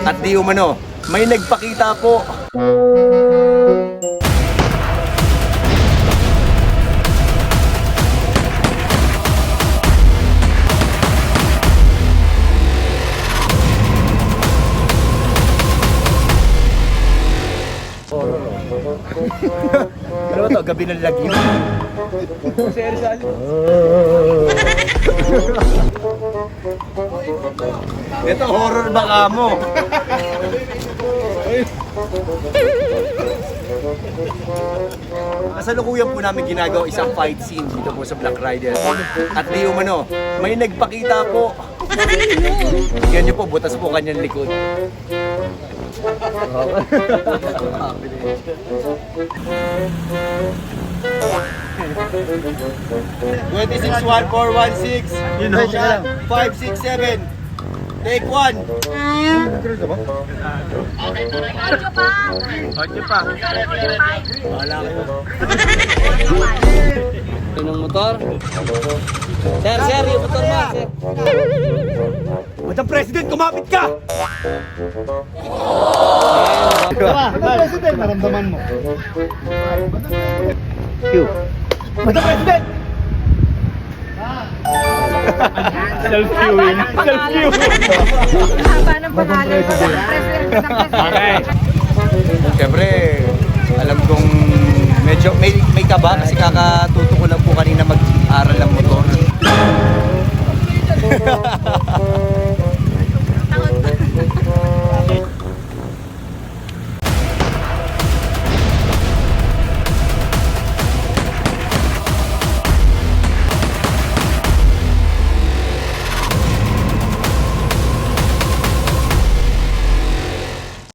At di umano, may nagpakita po. Ano ba to? Gabi ng lagim? Ito, horror baka mo. Kasalukuyan po namin ginagawa isang fight scene dito po sa Black Rider. At di umano, may nagpakita po. Yan nyo po, butas po kanyang likod. 26-1-4-1-6. 5-6-7. Take 1. Audio pa. Wala kayo. Yung motor? Sir, yung motor ba, sir? Madam President, kumapit ka! Madam President, naramdaman mo. Madam President! Self-viewing. Self-viewing. Haba ng pangalan mo. President. Okay. Siyempre, alam kong medyo may kaba kasi kakatuto ko lang po kanina mag-aral ng motor.